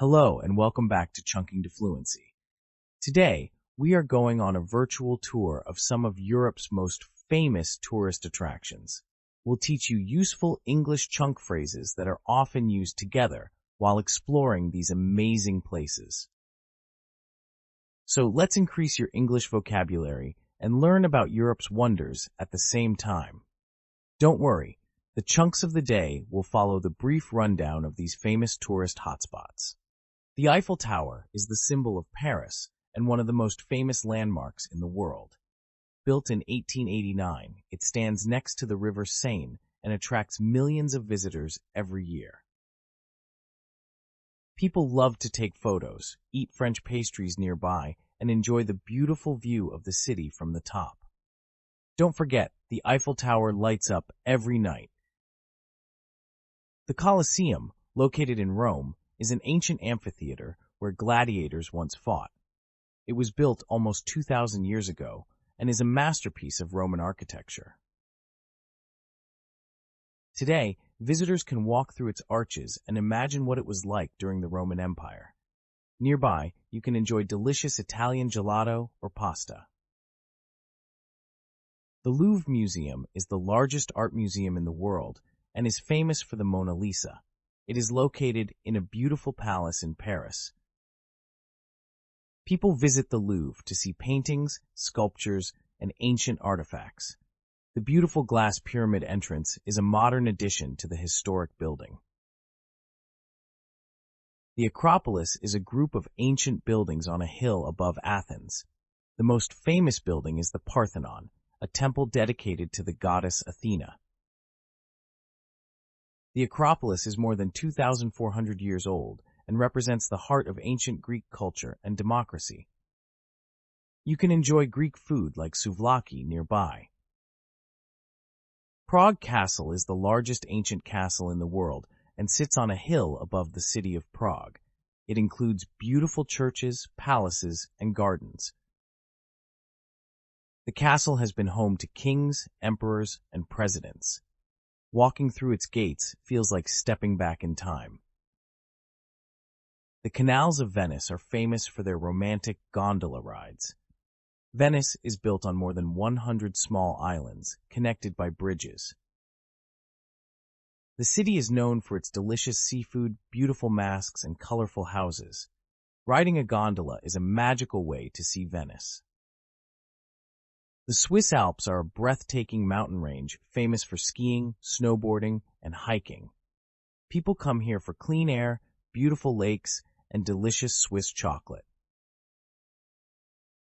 Hello and welcome back to Chunking to Fluency. Today, we are going on a virtual tour of some of Europe's most famous tourist attractions. We'll teach you useful English chunk phrases that are often used together while exploring these amazing places. So let's increase your English vocabulary and learn about Europe's wonders at the same time. Don't worry, the chunks of the day will follow the brief rundown of these famous tourist hotspots. The Eiffel Tower is the symbol of Paris and one of the most famous landmarks in the world. Built in 1889, it stands next to the river Seine and attracts millions of visitors every year. People love to take photos, eat French pastries nearby, and enjoy the beautiful view of the city from the top. Don't forget, the Eiffel Tower lights up every night. The Colosseum, located in Rome, is an ancient amphitheater where gladiators once fought. It was built almost 2,000 years ago and is a masterpiece of Roman architecture. Today, visitors can walk through its arches and imagine what it was like during the Roman Empire. Nearby, you can enjoy delicious Italian gelato or pasta. The Louvre Museum is the largest art museum in the world and is famous for the Mona Lisa. It is located in a beautiful palace in Paris. People visit the Louvre to see paintings, sculptures, and ancient artifacts. The beautiful glass pyramid entrance is a modern addition to the historic building. The Acropolis is a group of ancient buildings on a hill above Athens. The most famous building is the Parthenon, a temple dedicated to the goddess Athena. The Acropolis is more than 2,400 years old and represents the heart of ancient Greek culture and democracy. You can enjoy Greek food like souvlaki nearby. Prague Castle is the largest ancient castle in the world and sits on a hill above the city of Prague. It includes beautiful churches, palaces, and gardens. The castle has been home to kings, emperors, and presidents. Walking through its gates feels like stepping back in time. The canals of Venice are famous for their romantic gondola rides. Venice is built on more than 100 small islands, connected by bridges. The city is known for its delicious seafood, beautiful masks, and colorful houses. Riding a gondola is a magical way to see Venice. The Swiss Alps are a breathtaking mountain range famous for skiing, snowboarding, and hiking. People come here for clean air, beautiful lakes, and delicious Swiss chocolate.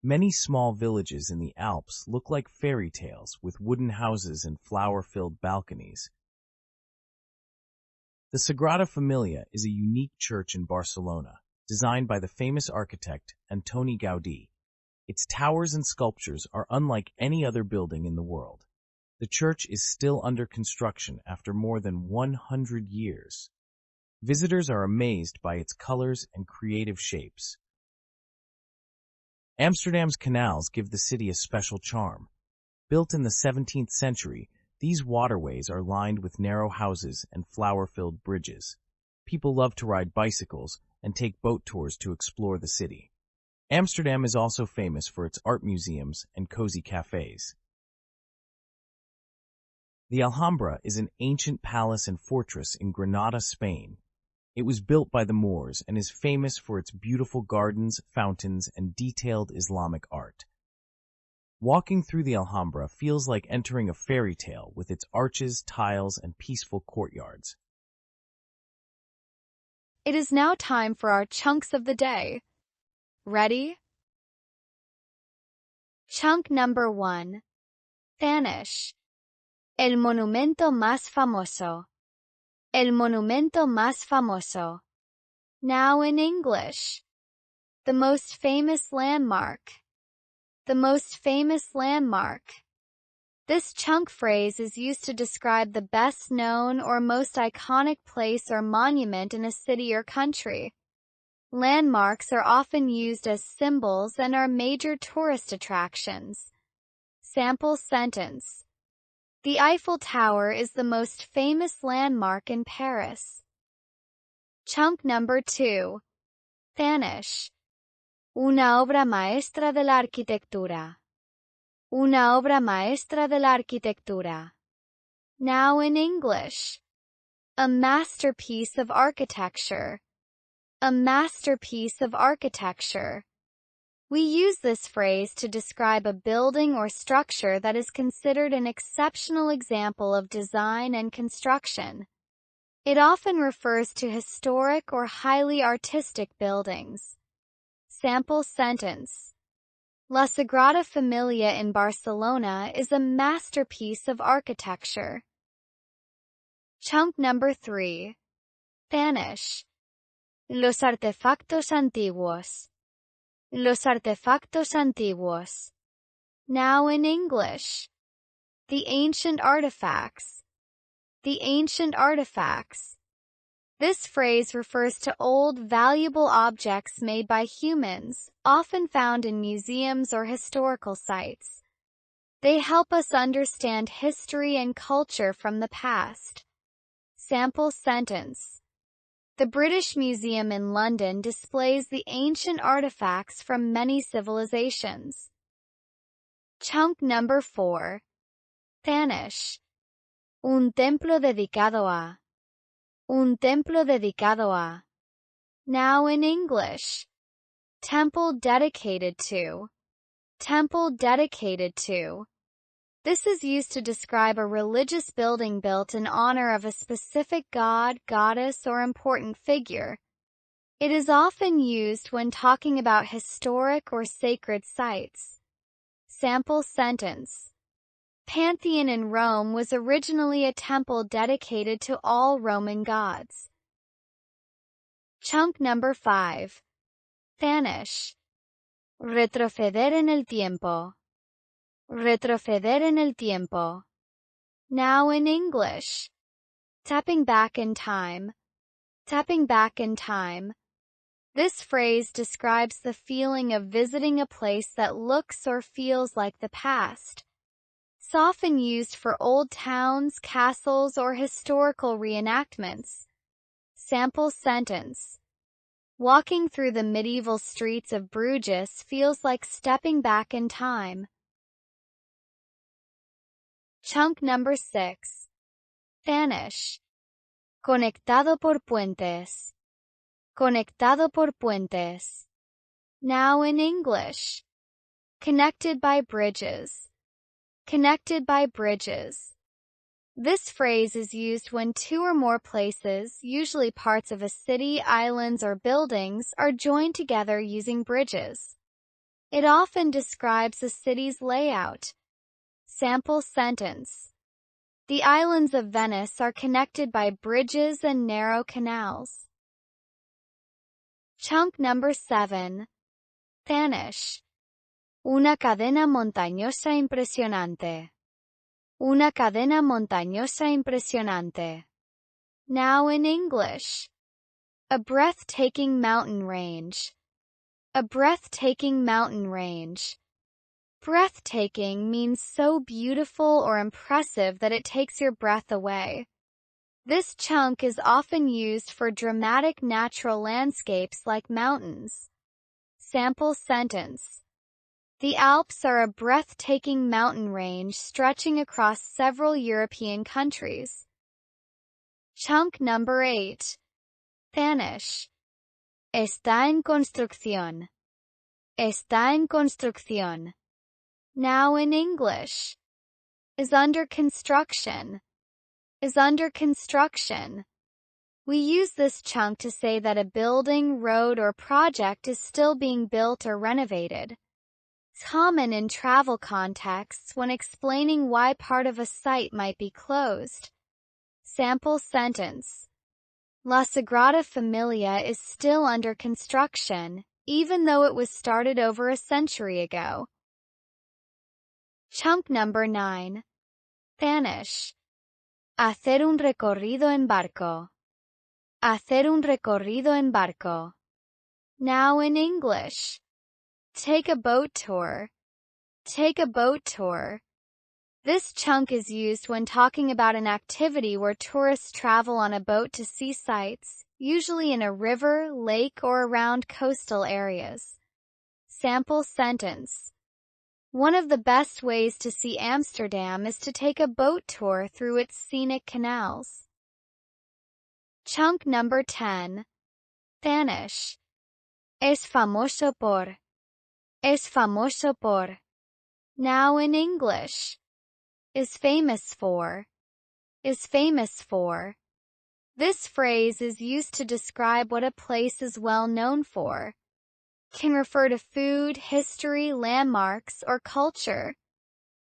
Many small villages in the Alps look like fairy tales with wooden houses and flower-filled balconies. The Sagrada Familia is a unique church in Barcelona, designed by the famous architect Antoni Gaudí. Its towers and sculptures are unlike any other building in the world. The church is still under construction after more than 100 years. Visitors are amazed by its colors and creative shapes. Amsterdam's canals give the city a special charm. Built in the 17th century, these waterways are lined with narrow houses and flower-filled bridges. People love to ride bicycles and take boat tours to explore the city. Amsterdam is also famous for its art museums and cozy cafes. The Alhambra is an ancient palace and fortress in Granada, Spain. It was built by the Moors and is famous for its beautiful gardens, fountains, and detailed Islamic art. Walking through the Alhambra feels like entering a fairy tale with its arches, tiles, and peaceful courtyards. It is now time for our chunks of the day. Ready? Chunk number 1. Spanish. El monumento más famoso. El monumento más famoso. Now in English. The most famous landmark. The most famous landmark. This chunk phrase is used to describe the best known or most iconic place or monument in a city or country. Landmarks are often used as symbols and are major tourist attractions. Sample sentence. The Eiffel Tower is the most famous landmark in Paris. Chunk number 2. Spanish. Una obra maestra de la arquitectura. Una obra maestra de la arquitectura. Now in English. A masterpiece of architecture. A masterpiece of architecture. We use this phrase to describe a building or structure that is considered an exceptional example of design and construction. It often refers to historic or highly artistic buildings. Sample sentence. La Sagrada Familia in Barcelona is a masterpiece of architecture. Chunk number 3. Spanish. Los artefactos antiguos. Los artefactos antiguos. Now in English. The ancient artifacts. The ancient artifacts. This phrase refers to old, valuable objects made by humans, often found in museums or historical sites. They help us understand history and culture from the past. Sample sentence. The British Museum in London displays the ancient artifacts from many civilizations. Chunk number 4. Spanish. Un templo dedicado a. Un templo dedicado a. Now in English. Temple dedicated to. Temple dedicated to. This is used to describe a religious building built in honor of a specific god, goddess, or important figure. It is often used when talking about historic or sacred sites. Sample sentence. Pantheon in Rome was originally a temple dedicated to all Roman gods. Chunk number 5. Spanish. Retroceder en el tiempo. Retroceder en el tiempo. Now in English. Tapping back in time. Tapping back in time. This phrase describes the feeling of visiting a place that looks or feels like the past. It's often used for old towns, castles, or historical reenactments. Sample sentence. Walking through the medieval streets of Bruges feels like stepping back in time. Chunk number 6. Spanish. Conectado por puentes. Conectado por puentes. Now in English. Connected by bridges. Connected by bridges. This phrase is used when two or more places, usually parts of a city, islands, or buildings, are joined together using bridges. It often describes a city's layout. Sample sentence. The islands of Venice are connected by bridges and narrow canals. Chunk number 7. Spanish. Una cadena montañosa impresionante. Una cadena montañosa impresionante. Now in English. A breathtaking mountain range. A breathtaking mountain range. Breathtaking means so beautiful or impressive that it takes your breath away. This chunk is often used for dramatic natural landscapes like mountains. Sample sentence. The Alps are a breathtaking mountain range stretching across several European countries. Chunk number 8. Spanish. Está en construcción. Está en construcción. Now in English. Is under construction. Is under construction. We use this chunk to say that a building, road, or project is still being built or renovated. It's common in travel contexts when explaining why part of a site might be closed. Sample sentence. La Sagrada Familia is still under construction, even though it was started over a century ago. Chunk number 9. Spanish. Hacer un recorrido en barco. Hacer un recorrido en barco. Now in English. Take a boat tour. Take a boat tour. This chunk is used when talking about an activity where tourists travel on a boat to see sights, usually in a river, lake, or around coastal areas. Sample sentence. One of the best ways to see Amsterdam is to take a boat tour through its scenic canals. Chunk number 10. Spanish. Es famoso por. Es famoso por. Now in English. Is famous for. Is famous for. This phrase is used to describe what a place is well known for. Can refer to food, history, landmarks, or culture.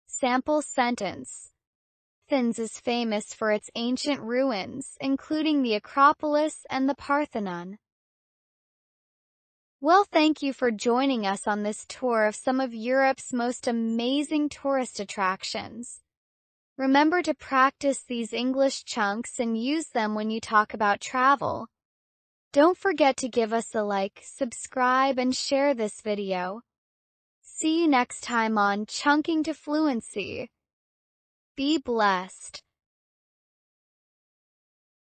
Sample sentence. Athens is famous for its ancient ruins, including the Acropolis and the Parthenon. Well, thank you for joining us on this tour of some of Europe's most amazing tourist attractions. Remember to practice these English chunks and use them when you talk about travel. Don't forget to give us a like, subscribe, and share this video. See you next time on Chunking to Fluency. Be blessed.